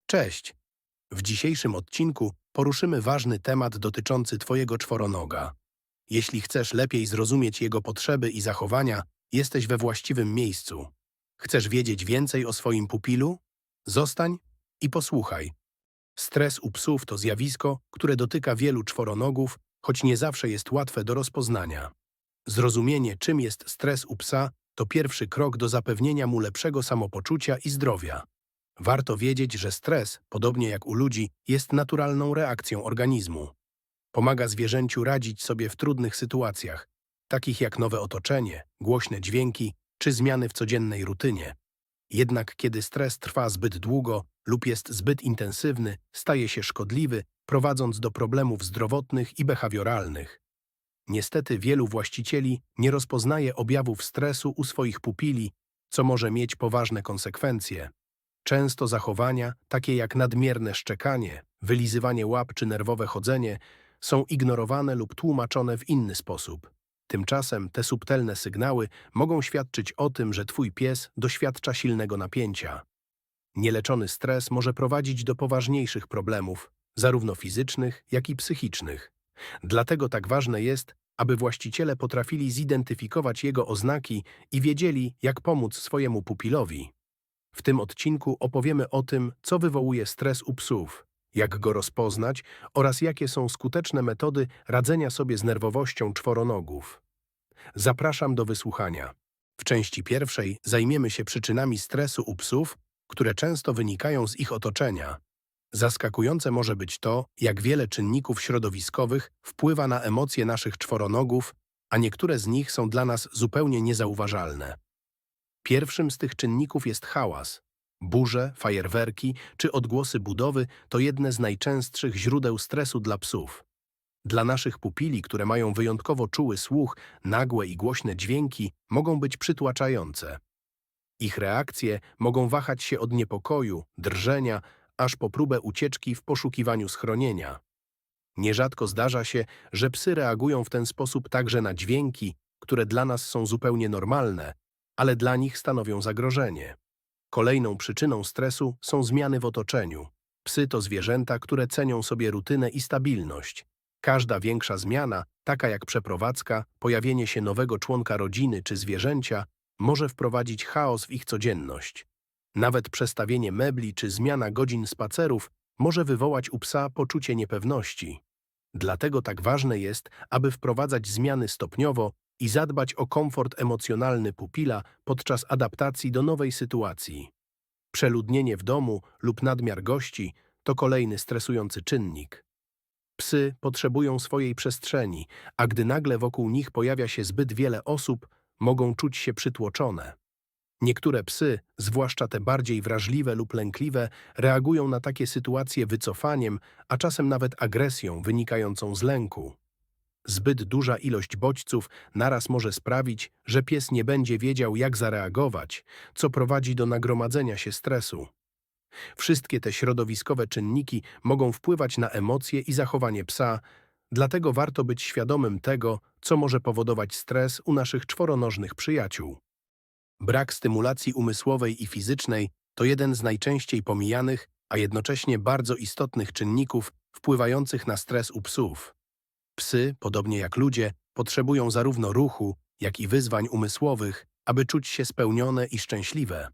Cześć! W dzisiejszym odcinku poruszymy ważny temat dotyczący Twojego czworonoga. Jeśli chcesz lepiej zrozumieć jego potrzeby i zachowania, jesteś we właściwym miejscu. Chcesz wiedzieć więcej o swoim pupilu? Zostań i posłuchaj. Stres u psów to zjawisko, które dotyka wielu czworonogów, choć nie zawsze jest łatwe do rozpoznania. Zrozumienie, czym jest stres u psa, to pierwszy krok do zapewnienia mu lepszego samopoczucia i zdrowia. Warto wiedzieć, że stres, podobnie jak u ludzi, jest naturalną reakcją organizmu. Pomaga zwierzęciu radzić sobie w trudnych sytuacjach, takich jak nowe otoczenie, głośne dźwięki czy zmiany w codziennej rutynie. Jednak kiedy stres trwa zbyt długo lub jest zbyt intensywny, staje się szkodliwy, prowadząc do problemów zdrowotnych i behawioralnych. Niestety wielu właścicieli nie rozpoznaje objawów stresu u swoich pupili, co może mieć poważne konsekwencje. Często zachowania, takie jak nadmierne szczekanie, wylizywanie łap czy nerwowe chodzenie, są ignorowane lub tłumaczone w inny sposób. Tymczasem te subtelne sygnały mogą świadczyć o tym, że Twój pies doświadcza silnego napięcia. Nieleczony stres może prowadzić do poważniejszych problemów, zarówno fizycznych, jak i psychicznych. Dlatego tak ważne jest, aby właściciele potrafili zidentyfikować jego oznaki i wiedzieli, jak pomóc swojemu pupilowi. W tym odcinku opowiemy o tym, co wywołuje stres u psów, jak go rozpoznać oraz jakie są skuteczne metody radzenia sobie z nerwowością czworonogów. Zapraszam do wysłuchania. W części pierwszej zajmiemy się przyczynami stresu u psów, które często wynikają z ich otoczenia. Zaskakujące może być to, jak wiele czynników środowiskowych wpływa na emocje naszych czworonogów, a niektóre z nich są dla nas zupełnie niezauważalne. Pierwszym z tych czynników jest hałas. Burze, fajerwerki czy odgłosy budowy to jedne z najczęstszych źródeł stresu dla psów. Dla naszych pupili, które mają wyjątkowo czuły słuch, nagłe i głośne dźwięki mogą być przytłaczające. Ich reakcje mogą wahać się od niepokoju, drżenia, aż po próbę ucieczki w poszukiwaniu schronienia. Nierzadko zdarza się, że psy reagują w ten sposób także na dźwięki, które dla nas są zupełnie normalne, ale dla nich stanowią zagrożenie. Kolejną przyczyną stresu są zmiany w otoczeniu. Psy to zwierzęta, które cenią sobie rutynę i stabilność. Każda większa zmiana, taka jak przeprowadzka, pojawienie się nowego członka rodziny czy zwierzęcia, może wprowadzić chaos w ich codzienność. Nawet przestawienie mebli czy zmiana godzin spacerów może wywołać u psa poczucie niepewności. Dlatego tak ważne jest, aby wprowadzać zmiany stopniowo i zadbać o komfort emocjonalny pupila podczas adaptacji do nowej sytuacji. Przeludnienie w domu lub nadmiar gości to kolejny stresujący czynnik. Psy potrzebują swojej przestrzeni, a gdy nagle wokół nich pojawia się zbyt wiele osób, mogą czuć się przytłoczone. Niektóre psy, zwłaszcza te bardziej wrażliwe lub lękliwe, reagują na takie sytuacje wycofaniem, a czasem nawet agresją wynikającą z lęku. Zbyt duża ilość bodźców naraz może sprawić, że pies nie będzie wiedział, jak zareagować, co prowadzi do nagromadzenia się stresu. Wszystkie te środowiskowe czynniki mogą wpływać na emocje i zachowanie psa, dlatego warto być świadomym tego, co może powodować stres u naszych czworonożnych przyjaciół. Brak stymulacji umysłowej i fizycznej to jeden z najczęściej pomijanych, a jednocześnie bardzo istotnych czynników wpływających na stres u psów. Psy, podobnie jak ludzie, potrzebują zarówno ruchu, jak i wyzwań umysłowych, aby czuć się spełnione i szczęśliwe.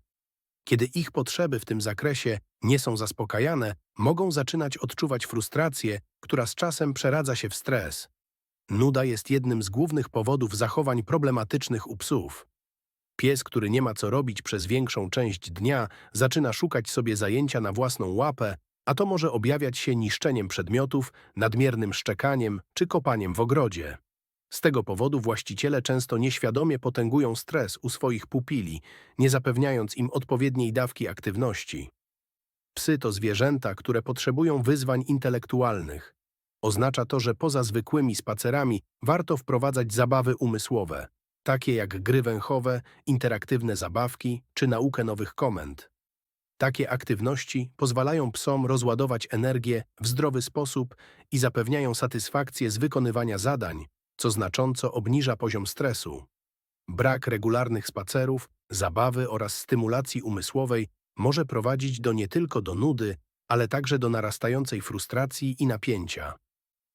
Kiedy ich potrzeby w tym zakresie nie są zaspokajane, mogą zaczynać odczuwać frustrację, która z czasem przeradza się w stres. Nuda jest jednym z głównych powodów zachowań problematycznych u psów. Pies, który nie ma co robić przez większą część dnia, zaczyna szukać sobie zajęcia na własną łapę, a to może objawiać się niszczeniem przedmiotów, nadmiernym szczekaniem czy kopaniem w ogrodzie. Z tego powodu właściciele często nieświadomie potęgują stres u swoich pupili, nie zapewniając im odpowiedniej dawki aktywności. Psy to zwierzęta, które potrzebują wyzwań intelektualnych. Oznacza to, że poza zwykłymi spacerami warto wprowadzać zabawy umysłowe, takie jak gry węchowe, interaktywne zabawki czy naukę nowych komend. Takie aktywności pozwalają psom rozładować energię w zdrowy sposób i zapewniają satysfakcję z wykonywania zadań, co znacząco obniża poziom stresu. Brak regularnych spacerów zabawy oraz stymulacji umysłowej może prowadzić nie tylko do nudy, ale także do narastającej frustracji i napięcia.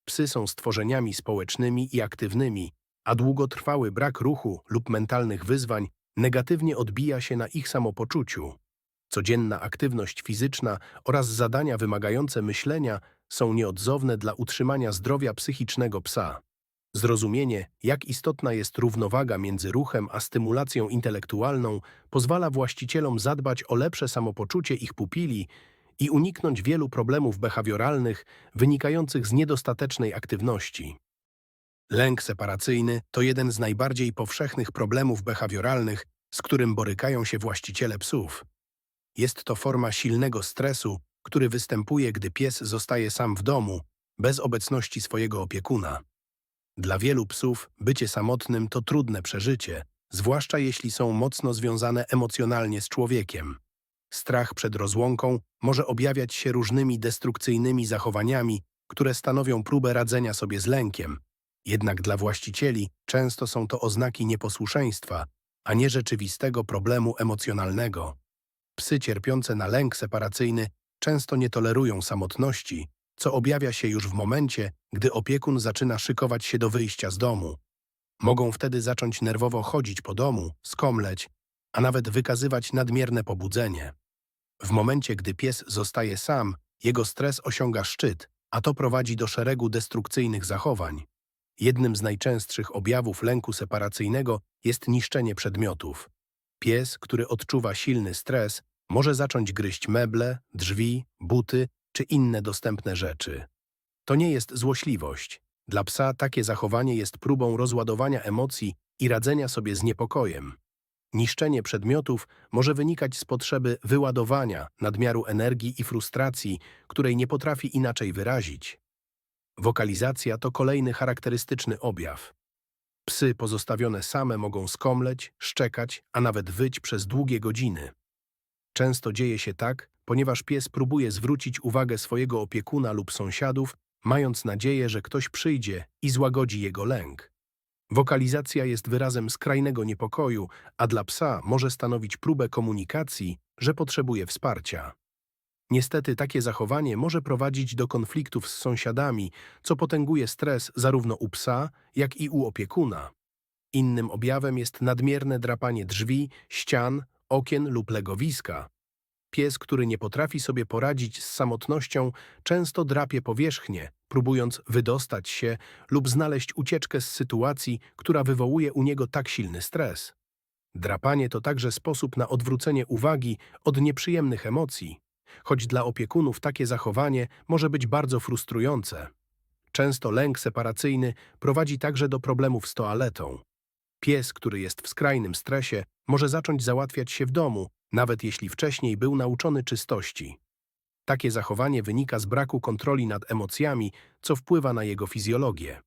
Psy są stworzeniami społecznymi i aktywnymi, a długotrwały brak ruchu lub mentalnych wyzwań negatywnie odbija się na ich samopoczuciu. Codzienna aktywność fizyczna oraz zadania wymagające myślenia są nieodzowne dla utrzymania zdrowia psychicznego psa. Zrozumienie, jak istotna jest równowaga między ruchem a stymulacją intelektualną, pozwala właścicielom zadbać o lepsze samopoczucie ich pupili i uniknąć wielu problemów behawioralnych wynikających z niedostatecznej aktywności. Lęk separacyjny to jeden z najbardziej powszechnych problemów behawioralnych, z którym borykają się właściciele psów. Jest to forma silnego stresu, który występuje, gdy pies zostaje sam w domu, bez obecności swojego opiekuna. Dla wielu psów bycie samotnym to trudne przeżycie, zwłaszcza jeśli są mocno związane emocjonalnie z człowiekiem. Strach przed rozłąką może objawiać się różnymi destrukcyjnymi zachowaniami, które stanowią próbę radzenia sobie z lękiem. Jednak dla właścicieli często są to oznaki nieposłuszeństwa, a nie rzeczywistego problemu emocjonalnego. Psy cierpiące na lęk separacyjny często nie tolerują samotności, co objawia się już w momencie, gdy opiekun zaczyna szykować się do wyjścia z domu. Mogą wtedy zacząć nerwowo chodzić po domu, skomleć, a nawet wykazywać nadmierne pobudzenie. W momencie, gdy pies zostaje sam, jego stres osiąga szczyt, a to prowadzi do szeregu destrukcyjnych zachowań. Jednym z najczęstszych objawów lęku separacyjnego jest niszczenie przedmiotów. Pies, który odczuwa silny stres, może zacząć gryźć meble, drzwi, buty czy inne dostępne rzeczy. To nie jest złośliwość. Dla psa takie zachowanie jest próbą rozładowania emocji i radzenia sobie z niepokojem. Niszczenie przedmiotów może wynikać z potrzeby wyładowania nadmiaru energii i frustracji, której nie potrafi inaczej wyrazić. Wokalizacja to kolejny charakterystyczny objaw. Psy pozostawione same mogą skomleć, szczekać, a nawet wyć przez długie godziny. Często dzieje się tak, ponieważ pies próbuje zwrócić uwagę swojego opiekuna lub sąsiadów, mając nadzieję, że ktoś przyjdzie i złagodzi jego lęk. Wokalizacja jest wyrazem skrajnego niepokoju, a dla psa może stanowić próbę komunikacji, że potrzebuje wsparcia. Niestety takie zachowanie może prowadzić do konfliktów z sąsiadami, co potęguje stres zarówno u psa, jak i u opiekuna. Innym objawem jest nadmierne drapanie drzwi, ścian, okien lub legowiska. Pies, który nie potrafi sobie poradzić z samotnością, często drapie powierzchnię, próbując wydostać się lub znaleźć ucieczkę z sytuacji, która wywołuje u niego tak silny stres. Drapanie to także sposób na odwrócenie uwagi od nieprzyjemnych emocji, choć dla opiekunów takie zachowanie może być bardzo frustrujące. Często lęk separacyjny prowadzi także do problemów z toaletą. Pies, który jest w skrajnym stresie, może zacząć załatwiać się w domu, nawet jeśli wcześniej był nauczony czystości. Takie zachowanie wynika z braku kontroli nad emocjami, co wpływa na jego fizjologię.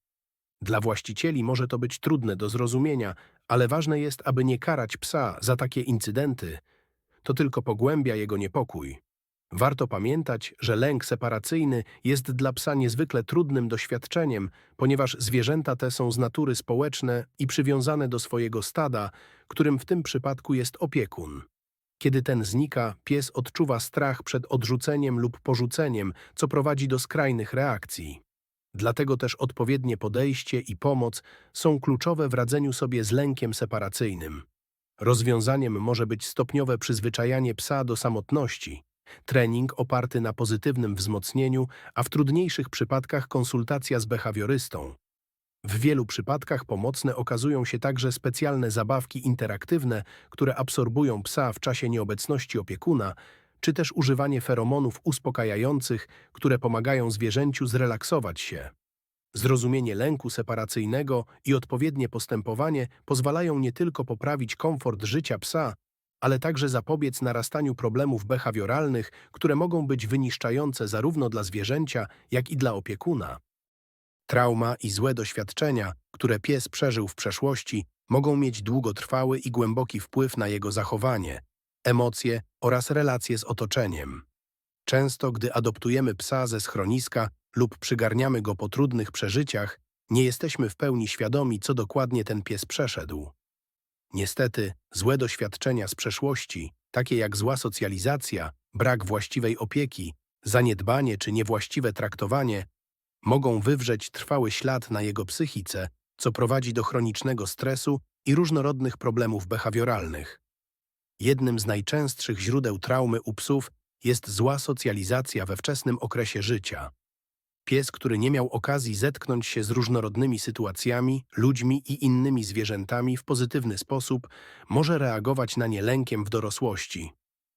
Dla właścicieli może to być trudne do zrozumienia, ale ważne jest, aby nie karać psa za takie incydenty. To tylko pogłębia jego niepokój. Warto pamiętać, że lęk separacyjny jest dla psa niezwykle trudnym doświadczeniem, ponieważ zwierzęta te są z natury społeczne i przywiązane do swojego stada, którym w tym przypadku jest opiekun. Kiedy ten znika, pies odczuwa strach przed odrzuceniem lub porzuceniem, co prowadzi do skrajnych reakcji. Dlatego też odpowiednie podejście i pomoc są kluczowe w radzeniu sobie z lękiem separacyjnym. Rozwiązaniem może być stopniowe przyzwyczajanie psa do samotności, trening oparty na pozytywnym wzmocnieniu, a w trudniejszych przypadkach konsultacja z behawiorystą. W wielu przypadkach pomocne okazują się także specjalne zabawki interaktywne, które absorbują psa w czasie nieobecności opiekuna, czy też używanie feromonów uspokajających, które pomagają zwierzęciu zrelaksować się. Zrozumienie lęku separacyjnego i odpowiednie postępowanie pozwalają nie tylko poprawić komfort życia psa, ale także zapobiec narastaniu problemów behawioralnych, które mogą być wyniszczające zarówno dla zwierzęcia, jak i dla opiekuna. Trauma i złe doświadczenia, które pies przeżył w przeszłości, mogą mieć długotrwały i głęboki wpływ na jego zachowanie, emocje oraz relacje z otoczeniem. Często, gdy adoptujemy psa ze schroniska lub przygarniamy go po trudnych przeżyciach, nie jesteśmy w pełni świadomi, co dokładnie ten pies przeszedł. Niestety, złe doświadczenia z przeszłości, takie jak zła socjalizacja, brak właściwej opieki, zaniedbanie czy niewłaściwe traktowanie, mogą wywrzeć trwały ślad na jego psychice, co prowadzi do chronicznego stresu i różnorodnych problemów behawioralnych. Jednym z najczęstszych źródeł traumy u psów jest zła socjalizacja we wczesnym okresie życia. Pies, który nie miał okazji zetknąć się z różnorodnymi sytuacjami, ludźmi i innymi zwierzętami w pozytywny sposób, może reagować na nie lękiem w dorosłości.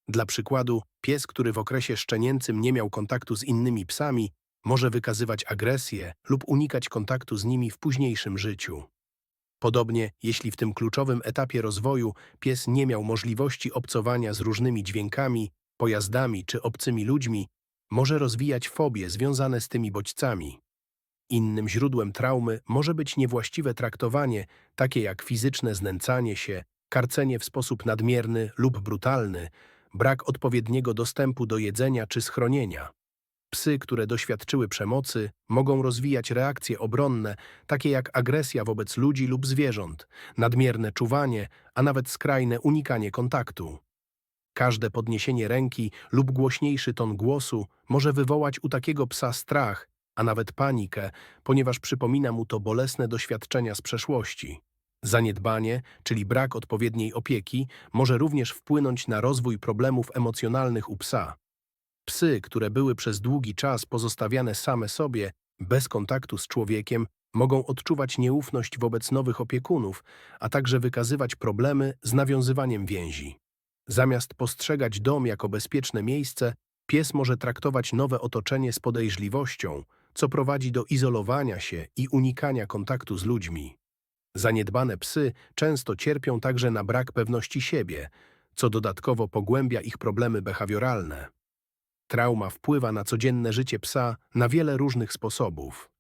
Dla przykładu, pies, który w okresie szczenięcym nie miał kontaktu z innymi psami, może wykazywać agresję lub unikać kontaktu z nimi w późniejszym życiu. Podobnie, jeśli w tym kluczowym etapie rozwoju pies nie miał możliwości obcowania z różnymi dźwiękami, pojazdami czy obcymi ludźmi, może rozwijać fobie związane z tymi bodźcami. Innym źródłem traumy może być niewłaściwe traktowanie, takie jak fizyczne znęcanie się, karcenie w sposób nadmierny lub brutalny, brak odpowiedniego dostępu do jedzenia czy schronienia. Psy, które doświadczyły przemocy, mogą rozwijać reakcje obronne, takie jak agresja wobec ludzi lub zwierząt, nadmierne czuwanie, a nawet skrajne unikanie kontaktu. Każde podniesienie ręki lub głośniejszy ton głosu może wywołać u takiego psa strach, a nawet panikę, ponieważ przypomina mu to bolesne doświadczenia z przeszłości. Zaniedbanie, czyli brak odpowiedniej opieki, może również wpłynąć na rozwój problemów emocjonalnych u psa. Psy, które były przez długi czas pozostawiane same sobie, bez kontaktu z człowiekiem, mogą odczuwać nieufność wobec nowych opiekunów, a także wykazywać problemy z nawiązywaniem więzi. Zamiast postrzegać dom jako bezpieczne miejsce, pies może traktować nowe otoczenie z podejrzliwością, co prowadzi do izolowania się i unikania kontaktu z ludźmi. Zaniedbane psy często cierpią także na brak pewności siebie, co dodatkowo pogłębia ich problemy behawioralne. Trauma wpływa na codzienne życie psa na wiele różnych sposobów.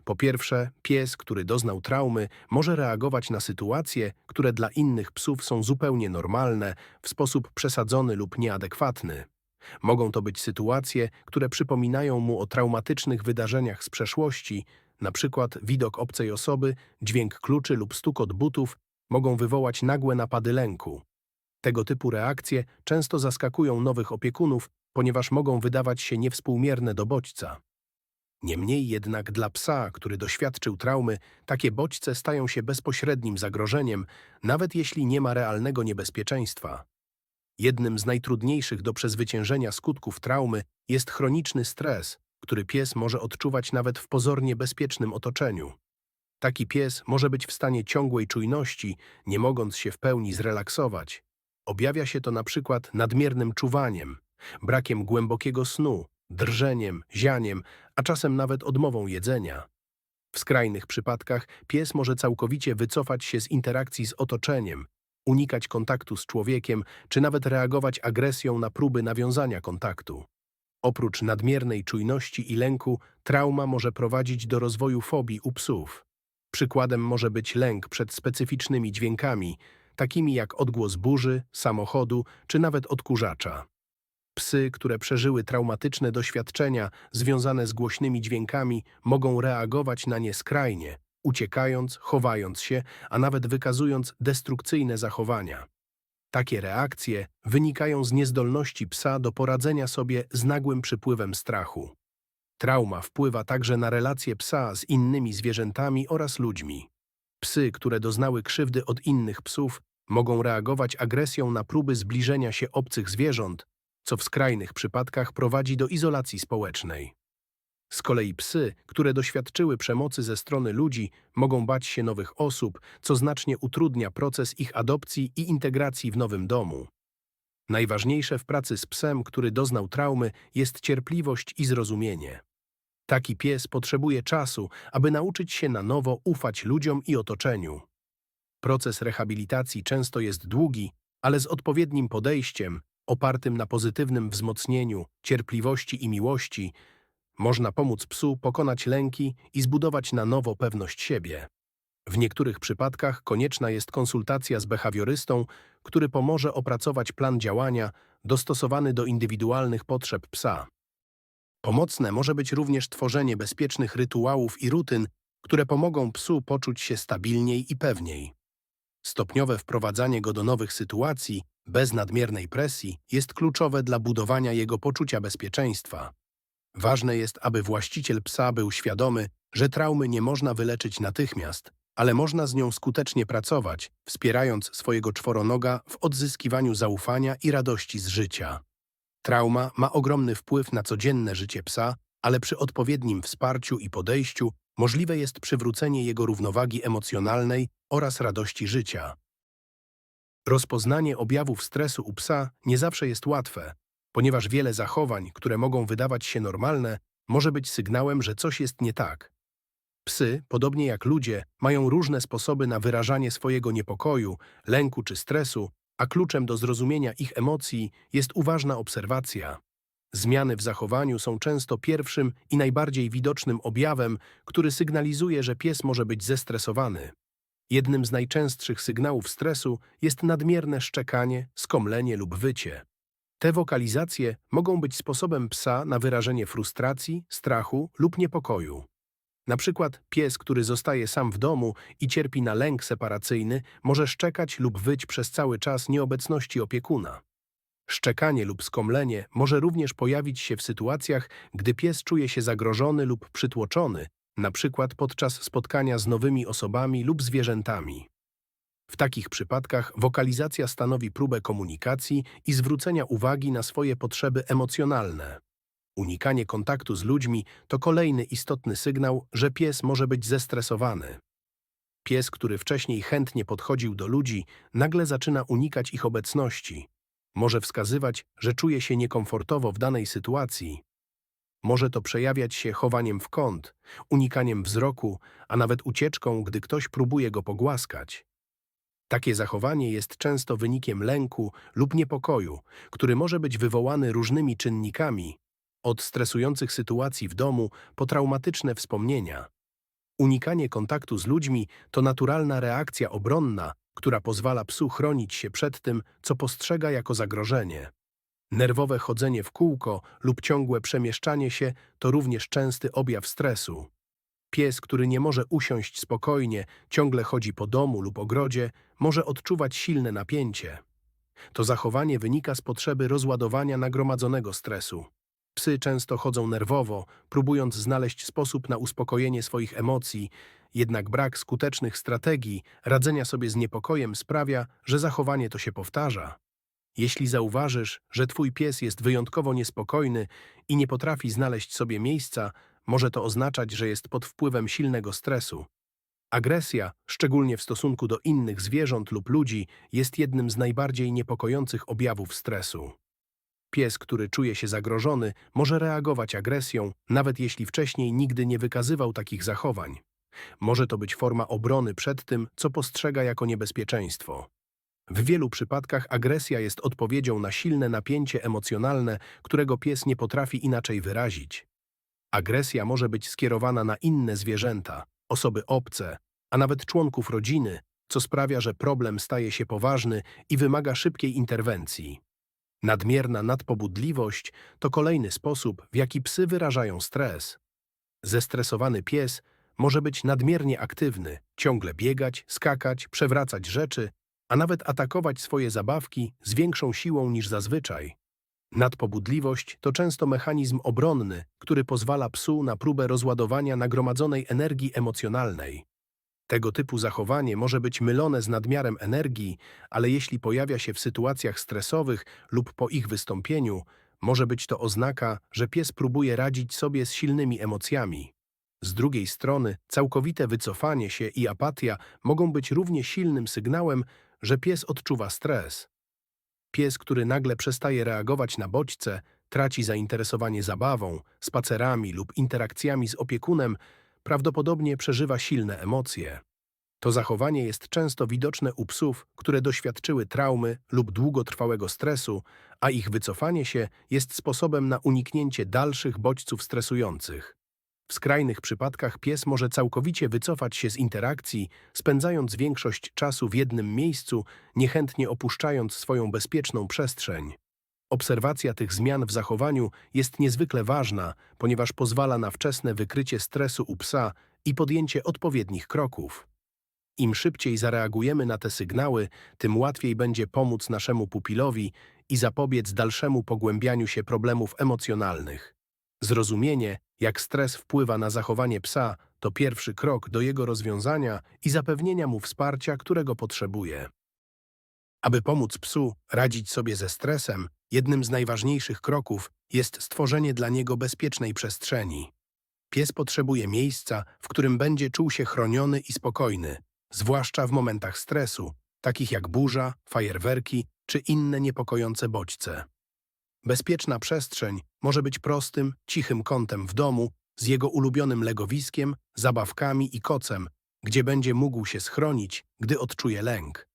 Po pierwsze, pies, który doznał traumy, może reagować na sytuacje, które dla innych psów są zupełnie normalne, w sposób przesadzony lub nieadekwatny. Mogą to być sytuacje, które przypominają mu o traumatycznych wydarzeniach z przeszłości, na przykład widok obcej osoby, dźwięk kluczy lub stukot butów mogą wywołać nagłe napady lęku. Tego typu reakcje często zaskakują nowych opiekunów, ponieważ mogą wydawać się niewspółmierne do bodźca. Niemniej jednak dla psa, który doświadczył traumy, takie bodźce stają się bezpośrednim zagrożeniem, nawet jeśli nie ma realnego niebezpieczeństwa. Jednym z najtrudniejszych do przezwyciężenia skutków traumy jest chroniczny stres, który pies może odczuwać nawet w pozornie bezpiecznym otoczeniu. Taki pies może być w stanie ciągłej czujności, nie mogąc się w pełni zrelaksować. Objawia się to na przykład nadmiernym czuwaniem, brakiem głębokiego snu, drżeniem, zianiem, a czasem nawet odmową jedzenia. W skrajnych przypadkach pies może całkowicie wycofać się z interakcji z otoczeniem, unikać kontaktu z człowiekiem, czy nawet reagować agresją na próby nawiązania kontaktu. Oprócz nadmiernej czujności i lęku, trauma może prowadzić do rozwoju fobii u psów. Przykładem może być lęk przed specyficznymi dźwiękami, takimi jak odgłos burzy, samochodu czy nawet odkurzacza. Psy, które przeżyły traumatyczne doświadczenia związane z głośnymi dźwiękami, mogą reagować na nie skrajnie, uciekając, chowając się, a nawet wykazując destrukcyjne zachowania. Takie reakcje wynikają z niezdolności psa do poradzenia sobie z nagłym przypływem strachu. Trauma wpływa także na relacje psa z innymi zwierzętami oraz ludźmi. Psy, które doznały krzywdy od innych psów, mogą reagować agresją na próby zbliżenia się obcych zwierząt, co w skrajnych przypadkach prowadzi do izolacji społecznej. Z kolei psy, które doświadczyły przemocy ze strony ludzi, mogą bać się nowych osób, co znacznie utrudnia proces ich adopcji i integracji w nowym domu. Najważniejsze w pracy z psem, który doznał traumy, jest cierpliwość i zrozumienie. Taki pies potrzebuje czasu, aby nauczyć się na nowo ufać ludziom i otoczeniu. Proces rehabilitacji często jest długi, ale z odpowiednim podejściem, opartym na pozytywnym wzmocnieniu, cierpliwości i miłości, można pomóc psu pokonać lęki i zbudować na nowo pewność siebie. W niektórych przypadkach konieczna jest konsultacja z behawiorystą, który pomoże opracować plan działania dostosowany do indywidualnych potrzeb psa. Pomocne może być również tworzenie bezpiecznych rytuałów i rutyn, które pomogą psu poczuć się stabilniej i pewniej. Stopniowe wprowadzanie go do nowych sytuacji, bez nadmiernej presji, jest kluczowe dla budowania jego poczucia bezpieczeństwa. Ważne jest, aby właściciel psa był świadomy, że traumy nie można wyleczyć natychmiast, ale można z nią skutecznie pracować, wspierając swojego czworonoga w odzyskiwaniu zaufania i radości z życia. Trauma ma ogromny wpływ na codzienne życie psa, ale przy odpowiednim wsparciu i podejściu możliwe jest przywrócenie jego równowagi emocjonalnej oraz radości życia. Rozpoznanie objawów stresu u psa nie zawsze jest łatwe, ponieważ wiele zachowań, które mogą wydawać się normalne, może być sygnałem, że coś jest nie tak. Psy, podobnie jak ludzie, mają różne sposoby na wyrażanie swojego niepokoju, lęku czy stresu, a kluczem do zrozumienia ich emocji jest uważna obserwacja. Zmiany w zachowaniu są często pierwszym i najbardziej widocznym objawem, który sygnalizuje, że pies może być zestresowany. Jednym z najczęstszych sygnałów stresu jest nadmierne szczekanie, skomlenie lub wycie. Te wokalizacje mogą być sposobem psa na wyrażenie frustracji, strachu lub niepokoju. Na przykład pies, który zostaje sam w domu i cierpi na lęk separacyjny, może szczekać lub wyć przez cały czas nieobecności opiekuna. Szczekanie lub skomlenie może również pojawić się w sytuacjach, gdy pies czuje się zagrożony lub przytłoczony, na przykład podczas spotkania z nowymi osobami lub zwierzętami. W takich przypadkach wokalizacja stanowi próbę komunikacji i zwrócenia uwagi na swoje potrzeby emocjonalne. Unikanie kontaktu z ludźmi to kolejny istotny sygnał, że pies może być zestresowany. Pies, który wcześniej chętnie podchodził do ludzi, nagle zaczyna unikać ich obecności. Może wskazywać, że czuje się niekomfortowo w danej sytuacji. Może to przejawiać się chowaniem w kąt, unikaniem wzroku, a nawet ucieczką, gdy ktoś próbuje go pogłaskać. Takie zachowanie jest często wynikiem lęku lub niepokoju, który może być wywołany różnymi czynnikami, od stresujących sytuacji w domu po traumatyczne wspomnienia. Unikanie kontaktu z ludźmi to naturalna reakcja obronna, która pozwala psu chronić się przed tym, co postrzega jako zagrożenie. Nerwowe chodzenie w kółko lub ciągłe przemieszczanie się to również częsty objaw stresu. Pies, który nie może usiąść spokojnie, ciągle chodzi po domu lub ogrodzie, może odczuwać silne napięcie. To zachowanie wynika z potrzeby rozładowania nagromadzonego stresu. Psy często chodzą nerwowo, próbując znaleźć sposób na uspokojenie swoich emocji, jednak brak skutecznych strategii radzenia sobie z niepokojem sprawia, że zachowanie to się powtarza. Jeśli zauważysz, że twój pies jest wyjątkowo niespokojny i nie potrafi znaleźć sobie miejsca, może to oznaczać, że jest pod wpływem silnego stresu. Agresja, szczególnie w stosunku do innych zwierząt lub ludzi, jest jednym z najbardziej niepokojących objawów stresu. Pies, który czuje się zagrożony, może reagować agresją, nawet jeśli wcześniej nigdy nie wykazywał takich zachowań. Może to być forma obrony przed tym, co postrzega jako niebezpieczeństwo. W wielu przypadkach agresja jest odpowiedzią na silne napięcie emocjonalne, którego pies nie potrafi inaczej wyrazić. Agresja może być skierowana na inne zwierzęta, osoby obce, a nawet członków rodziny, co sprawia, że problem staje się poważny i wymaga szybkiej interwencji. Nadmierna nadpobudliwość to kolejny sposób, w jaki psy wyrażają stres. Zestresowany pies może być nadmiernie aktywny, ciągle biegać, skakać, przewracać rzeczy, a nawet atakować swoje zabawki z większą siłą niż zazwyczaj. Nadpobudliwość to często mechanizm obronny, który pozwala psu na próbę rozładowania nagromadzonej energii emocjonalnej. Tego typu zachowanie może być mylone z nadmiarem energii, ale jeśli pojawia się w sytuacjach stresowych lub po ich wystąpieniu, może być to oznaka, że pies próbuje radzić sobie z silnymi emocjami. Z drugiej strony, całkowite wycofanie się i apatia mogą być równie silnym sygnałem, że pies odczuwa stres. Pies, który nagle przestaje reagować na bodźce, traci zainteresowanie zabawą, spacerami lub interakcjami z opiekunem, prawdopodobnie przeżywa silne emocje. To zachowanie jest często widoczne u psów, które doświadczyły traumy lub długotrwałego stresu, a ich wycofanie się jest sposobem na uniknięcie dalszych bodźców stresujących. W skrajnych przypadkach pies może całkowicie wycofać się z interakcji, spędzając większość czasu w jednym miejscu, niechętnie opuszczając swoją bezpieczną przestrzeń. Obserwacja tych zmian w zachowaniu jest niezwykle ważna, ponieważ pozwala na wczesne wykrycie stresu u psa i podjęcie odpowiednich kroków. Im szybciej zareagujemy na te sygnały, tym łatwiej będzie pomóc naszemu pupilowi i zapobiec dalszemu pogłębianiu się problemów emocjonalnych. Zrozumienie, jak stres wpływa na zachowanie psa, to pierwszy krok do jego rozwiązania i zapewnienia mu wsparcia, którego potrzebuje. Aby pomóc psu radzić sobie ze stresem, jednym z najważniejszych kroków jest stworzenie dla niego bezpiecznej przestrzeni. Pies potrzebuje miejsca, w którym będzie czuł się chroniony i spokojny, zwłaszcza w momentach stresu, takich jak burza, fajerwerki czy inne niepokojące bodźce. Bezpieczna przestrzeń może być prostym, cichym kątem w domu z jego ulubionym legowiskiem, zabawkami i kocem, gdzie będzie mógł się schronić, gdy odczuje lęk.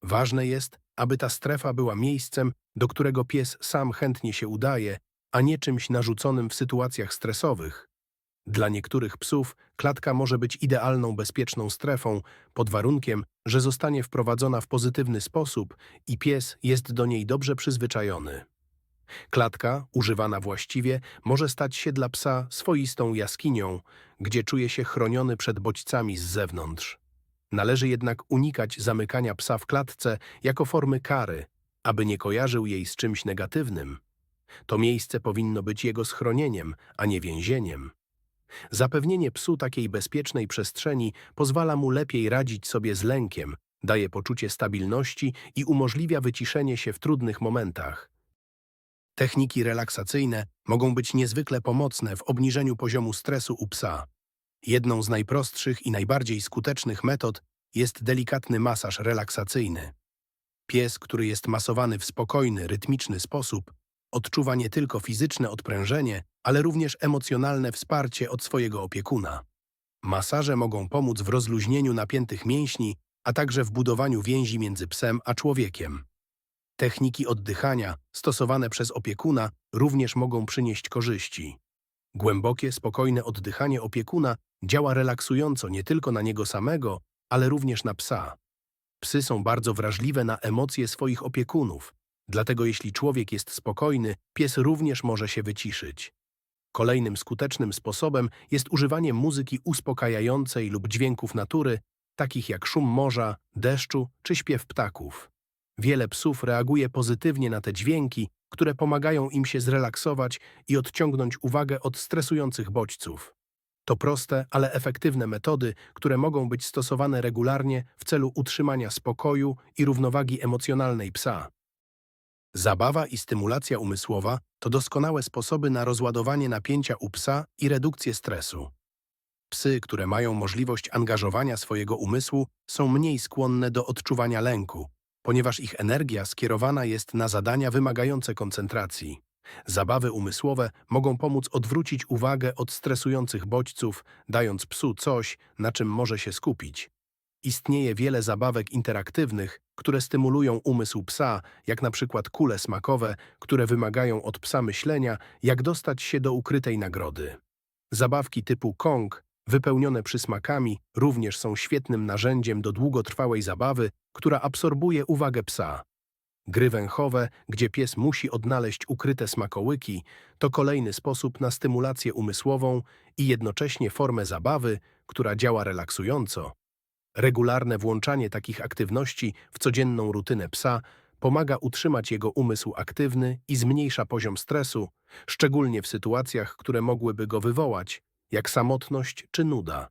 Ważne jest, aby ta strefa była miejscem, do którego pies sam chętnie się udaje, a nie czymś narzuconym w sytuacjach stresowych. Dla niektórych psów klatka może być idealną, bezpieczną strefą, pod warunkiem, że zostanie wprowadzona w pozytywny sposób i pies jest do niej dobrze przyzwyczajony. Klatka, używana właściwie, może stać się dla psa swoistą jaskinią, gdzie czuje się chroniony przed bodźcami z zewnątrz. Należy jednak unikać zamykania psa w klatce jako formy kary, aby nie kojarzył jej z czymś negatywnym. To miejsce powinno być jego schronieniem, a nie więzieniem. Zapewnienie psu takiej bezpiecznej przestrzeni pozwala mu lepiej radzić sobie z lękiem, daje poczucie stabilności i umożliwia wyciszenie się w trudnych momentach. Techniki relaksacyjne mogą być niezwykle pomocne w obniżeniu poziomu stresu u psa. Jedną z najprostszych i najbardziej skutecznych metod jest delikatny masaż relaksacyjny. Pies, który jest masowany w spokojny, rytmiczny sposób, odczuwa nie tylko fizyczne odprężenie, ale również emocjonalne wsparcie od swojego opiekuna. Masaże mogą pomóc w rozluźnieniu napiętych mięśni, a także w budowaniu więzi między psem a człowiekiem. Techniki oddychania stosowane przez opiekuna również mogą przynieść korzyści. Głębokie, spokojne oddychanie opiekuna działa relaksująco nie tylko na niego samego, ale również na psa. Psy są bardzo wrażliwe na emocje swoich opiekunów, dlatego jeśli człowiek jest spokojny, pies również może się wyciszyć. Kolejnym skutecznym sposobem jest używanie muzyki uspokajającej lub dźwięków natury, takich jak szum morza, deszczu czy śpiew ptaków. Wiele psów reaguje pozytywnie na te dźwięki, które pomagają im się zrelaksować i odciągnąć uwagę od stresujących bodźców. To proste, ale efektywne metody, które mogą być stosowane regularnie w celu utrzymania spokoju i równowagi emocjonalnej psa. Zabawa i stymulacja umysłowa to doskonałe sposoby na rozładowanie napięcia u psa i redukcję stresu. Psy, które mają możliwość angażowania swojego umysłu, są mniej skłonne do odczuwania lęku, ponieważ ich energia skierowana jest na zadania wymagające koncentracji. Zabawy umysłowe mogą pomóc odwrócić uwagę od stresujących bodźców, dając psu coś, na czym może się skupić. Istnieje wiele zabawek interaktywnych, które stymulują umysł psa, jak na przykład kule smakowe, które wymagają od psa myślenia, jak dostać się do ukrytej nagrody. Zabawki typu Kong, wypełnione przysmakami, również są świetnym narzędziem do długotrwałej zabawy, która absorbuje uwagę psa. Gry węchowe, gdzie pies musi odnaleźć ukryte smakołyki, to kolejny sposób na stymulację umysłową i jednocześnie formę zabawy, która działa relaksująco. Regularne włączanie takich aktywności w codzienną rutynę psa pomaga utrzymać jego umysł aktywny i zmniejsza poziom stresu, szczególnie w sytuacjach, które mogłyby go wywołać, jak samotność czy nuda.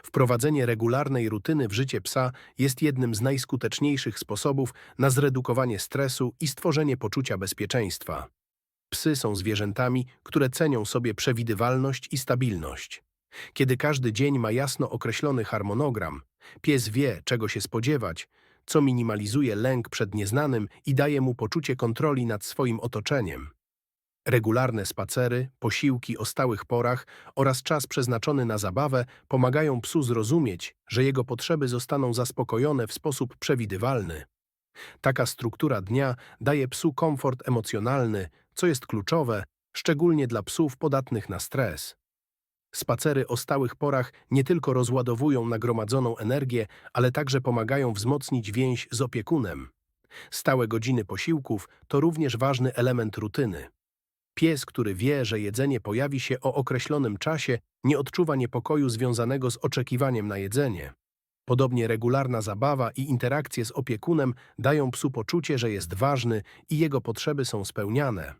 Wprowadzenie regularnej rutyny w życie psa jest jednym z najskuteczniejszych sposobów na zredukowanie stresu i stworzenie poczucia bezpieczeństwa. Psy są zwierzętami, które cenią sobie przewidywalność i stabilność. Kiedy każdy dzień ma jasno określony harmonogram, pies wie, czego się spodziewać, co minimalizuje lęk przed nieznanym i daje mu poczucie kontroli nad swoim otoczeniem. Regularne spacery, posiłki o stałych porach oraz czas przeznaczony na zabawę pomagają psu zrozumieć, że jego potrzeby zostaną zaspokojone w sposób przewidywalny. Taka struktura dnia daje psu komfort emocjonalny, co jest kluczowe, szczególnie dla psów podatnych na stres. Spacery o stałych porach nie tylko rozładowują nagromadzoną energię, ale także pomagają wzmocnić więź z opiekunem. Stałe godziny posiłków to również ważny element rutyny. Pies, który wie, że jedzenie pojawi się o określonym czasie, nie odczuwa niepokoju związanego z oczekiwaniem na jedzenie. Podobnie regularna zabawa i interakcje z opiekunem dają psu poczucie, że jest ważny i jego potrzeby są spełniane.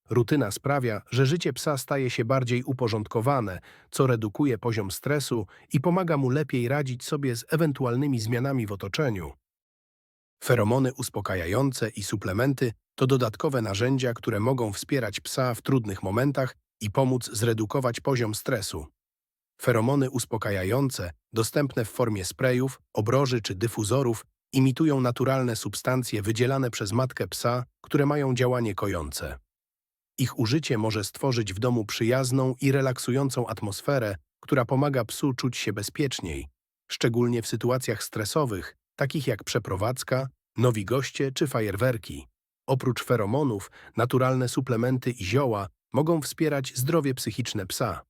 Rutyna sprawia, że życie psa staje się bardziej uporządkowane, co redukuje poziom stresu i pomaga mu lepiej radzić sobie z ewentualnymi zmianami w otoczeniu. Feromony uspokajające i suplementy to dodatkowe narzędzia, które mogą wspierać psa w trudnych momentach i pomóc zredukować poziom stresu. Feromony uspokajające, dostępne w formie sprayów, obroży czy dyfuzorów, imitują naturalne substancje wydzielane przez matkę psa, które mają działanie kojące. Ich użycie może stworzyć w domu przyjazną i relaksującą atmosferę, która pomaga psu czuć się bezpieczniej, szczególnie w sytuacjach stresowych, takich jak przeprowadzka, nowi goście czy fajerwerki. Oprócz feromonów, naturalne suplementy i zioła mogą wspierać zdrowie psychiczne psa.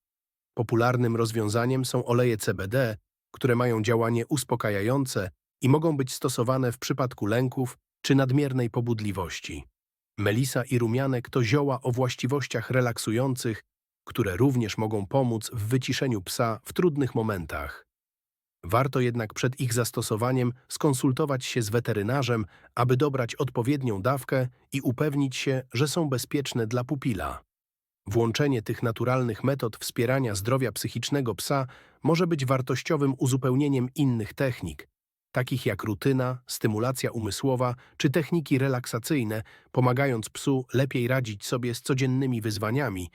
Popularnym rozwiązaniem są oleje CBD, które mają działanie uspokajające i mogą być stosowane w przypadku lęków czy nadmiernej pobudliwości. Melisa i rumianek to zioła o właściwościach relaksujących, które również mogą pomóc w wyciszeniu psa w trudnych momentach. Warto jednak przed ich zastosowaniem skonsultować się z weterynarzem, aby dobrać odpowiednią dawkę i upewnić się, że są bezpieczne dla pupila. Włączenie tych naturalnych metod wspierania zdrowia psychicznego psa może być wartościowym uzupełnieniem innych technik, takich jak rutyna, stymulacja umysłowa czy techniki relaksacyjne, pomagając psu lepiej radzić sobie z codziennymi wyzwaniami.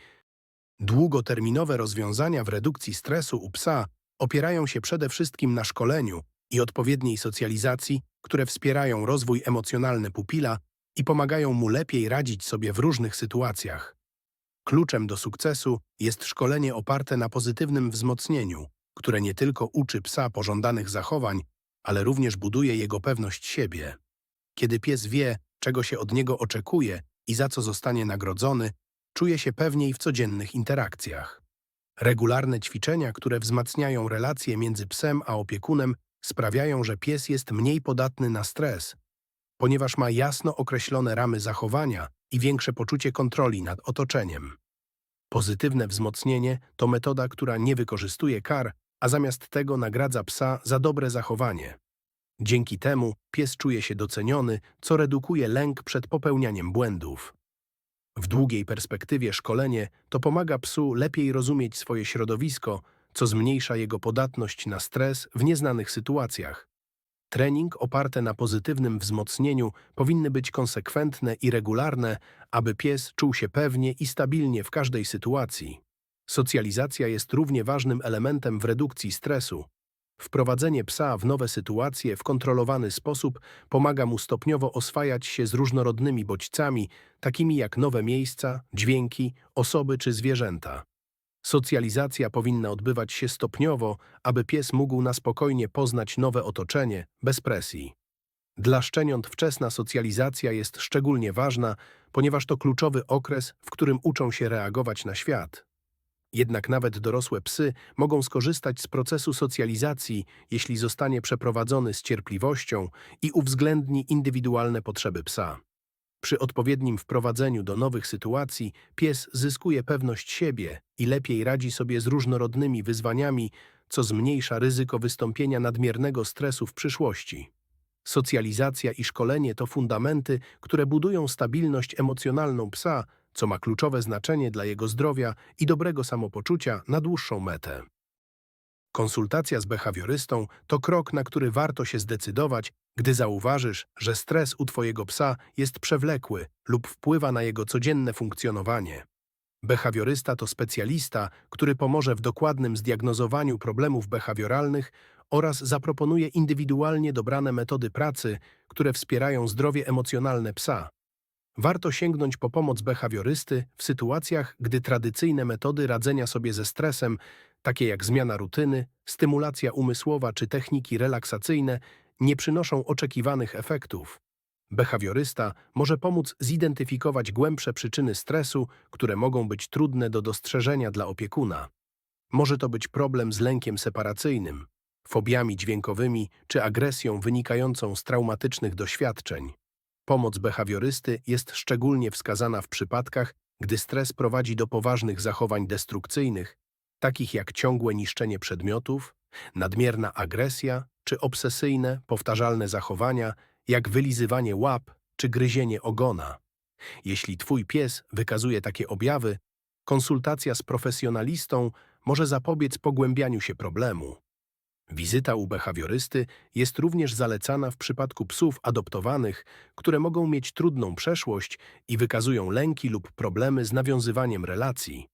Długoterminowe rozwiązania w redukcji stresu u psa opierają się przede wszystkim na szkoleniu i odpowiedniej socjalizacji, które wspierają rozwój emocjonalny pupila i pomagają mu lepiej radzić sobie w różnych sytuacjach. Kluczem do sukcesu jest szkolenie oparte na pozytywnym wzmocnieniu, które nie tylko uczy psa pożądanych zachowań, ale również buduje jego pewność siebie. Kiedy pies wie, czego się od niego oczekuje i za co zostanie nagrodzony, czuje się pewniej w codziennych interakcjach. Regularne ćwiczenia, które wzmacniają relacje między psem a opiekunem, sprawiają, że pies jest mniej podatny na stres, ponieważ ma jasno określone ramy zachowania i większe poczucie kontroli nad otoczeniem. Pozytywne wzmocnienie to metoda, która nie wykorzystuje kar, a zamiast tego nagradza psa za dobre zachowanie. Dzięki temu pies czuje się doceniony, co redukuje lęk przed popełnianiem błędów. W długiej perspektywie szkolenie to pomaga psu lepiej rozumieć swoje środowisko, co zmniejsza jego podatność na stres w nieznanych sytuacjach. Trening oparte na pozytywnym wzmocnieniu powinny być konsekwentne i regularne, aby pies czuł się pewnie i stabilnie w każdej sytuacji. Socjalizacja jest równie ważnym elementem w redukcji stresu. Wprowadzenie psa w nowe sytuacje w kontrolowany sposób pomaga mu stopniowo oswajać się z różnorodnymi bodźcami, takimi jak nowe miejsca, dźwięki, osoby czy zwierzęta. Socjalizacja powinna odbywać się stopniowo, aby pies mógł na spokojnie poznać nowe otoczenie, bez presji. Dla szczeniąt wczesna socjalizacja jest szczególnie ważna, ponieważ to kluczowy okres, w którym uczą się reagować na świat. Jednak nawet dorosłe psy mogą skorzystać z procesu socjalizacji, jeśli zostanie przeprowadzony z cierpliwością i uwzględni indywidualne potrzeby psa. Przy odpowiednim wprowadzeniu do nowych sytuacji pies zyskuje pewność siebie i lepiej radzi sobie z różnorodnymi wyzwaniami, co zmniejsza ryzyko wystąpienia nadmiernego stresu w przyszłości. Socjalizacja i szkolenie to fundamenty, które budują stabilność emocjonalną psa, co ma kluczowe znaczenie dla jego zdrowia i dobrego samopoczucia na dłuższą metę. Konsultacja z behawiorystą to krok, na który warto się zdecydować, gdy zauważysz, że stres u twojego psa jest przewlekły lub wpływa na jego codzienne funkcjonowanie. Behawiorysta to specjalista, który pomoże w dokładnym zdiagnozowaniu problemów behawioralnych oraz zaproponuje indywidualnie dobrane metody pracy, które wspierają zdrowie emocjonalne psa. Warto sięgnąć po pomoc behawiorysty w sytuacjach, gdy tradycyjne metody radzenia sobie ze stresem, takie jak zmiana rutyny, stymulacja umysłowa czy techniki relaksacyjne, nie przynoszą oczekiwanych efektów. Behawiorysta może pomóc zidentyfikować głębsze przyczyny stresu, które mogą być trudne do dostrzeżenia dla opiekuna. Może to być problem z lękiem separacyjnym, fobiami dźwiękowymi czy agresją wynikającą z traumatycznych doświadczeń. Pomoc behawiorysty jest szczególnie wskazana w przypadkach, gdy stres prowadzi do poważnych zachowań destrukcyjnych, takich jak ciągłe niszczenie przedmiotów, Nadmierna agresja czy obsesyjne, powtarzalne zachowania, jak wylizywanie łap czy gryzienie ogona. Jeśli twój pies wykazuje takie objawy, konsultacja z profesjonalistą może zapobiec pogłębianiu się problemu. Wizyta u behawiorysty jest również zalecana w przypadku psów adoptowanych, które mogą mieć trudną przeszłość i wykazują lęki lub problemy z nawiązywaniem relacji.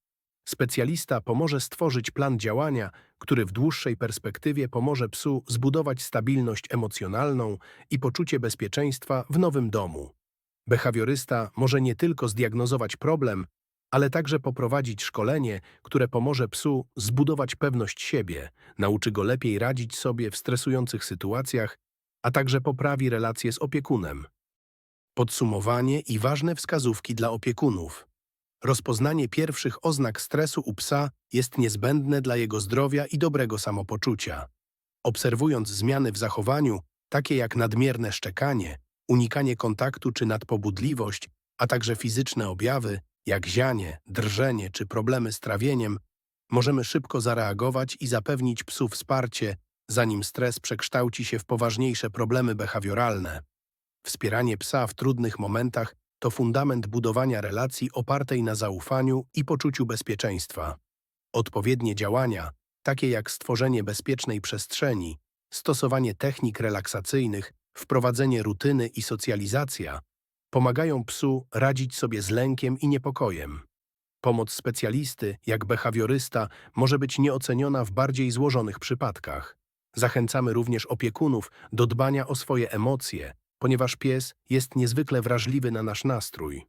Specjalista pomoże stworzyć plan działania, który w dłuższej perspektywie pomoże psu zbudować stabilność emocjonalną i poczucie bezpieczeństwa w nowym domu. Behawiorysta może nie tylko zdiagnozować problem, ale także poprowadzić szkolenie, które pomoże psu zbudować pewność siebie, nauczy go lepiej radzić sobie w stresujących sytuacjach, a także poprawi relacje z opiekunem. Podsumowanie i ważne wskazówki dla opiekunów. Rozpoznanie pierwszych oznak stresu u psa jest niezbędne dla jego zdrowia i dobrego samopoczucia. Obserwując zmiany w zachowaniu, takie jak nadmierne szczekanie, unikanie kontaktu czy nadpobudliwość, a także fizyczne objawy, jak zianie, drżenie czy problemy z trawieniem, możemy szybko zareagować i zapewnić psu wsparcie, zanim stres przekształci się w poważniejsze problemy behawioralne. Wspieranie psa w trudnych momentach to fundament budowania relacji opartej na zaufaniu i poczuciu bezpieczeństwa. Odpowiednie działania, takie jak stworzenie bezpiecznej przestrzeni, stosowanie technik relaksacyjnych, wprowadzenie rutyny i socjalizacja, pomagają psu radzić sobie z lękiem i niepokojem. Pomoc specjalisty, jak behawiorysta, może być nieoceniona w bardziej złożonych przypadkach. Zachęcamy również opiekunów do dbania o swoje emocje, ponieważ pies jest niezwykle wrażliwy na nasz nastrój.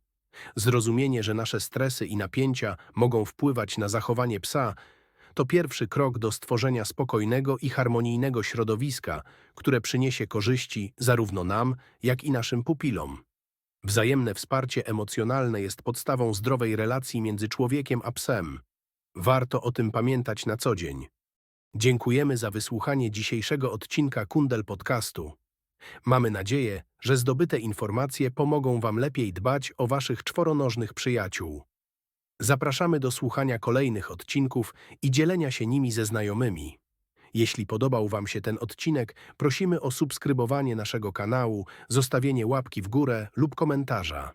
Zrozumienie, że nasze stresy i napięcia mogą wpływać na zachowanie psa, to pierwszy krok do stworzenia spokojnego i harmonijnego środowiska, które przyniesie korzyści zarówno nam, jak i naszym pupilom. Wzajemne wsparcie emocjonalne jest podstawą zdrowej relacji między człowiekiem a psem. Warto o tym pamiętać na co dzień. Dziękujemy za wysłuchanie dzisiejszego odcinka Kundel Podcastu. Mamy nadzieję, że zdobyte informacje pomogą Wam lepiej dbać o Waszych czworonożnych przyjaciół. Zapraszamy do słuchania kolejnych odcinków i dzielenia się nimi ze znajomymi. Jeśli podobał Wam się ten odcinek, prosimy o subskrybowanie naszego kanału, zostawienie łapki w górę lub komentarza.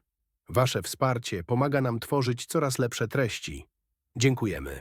Wasze wsparcie pomaga nam tworzyć coraz lepsze treści. Dziękujemy.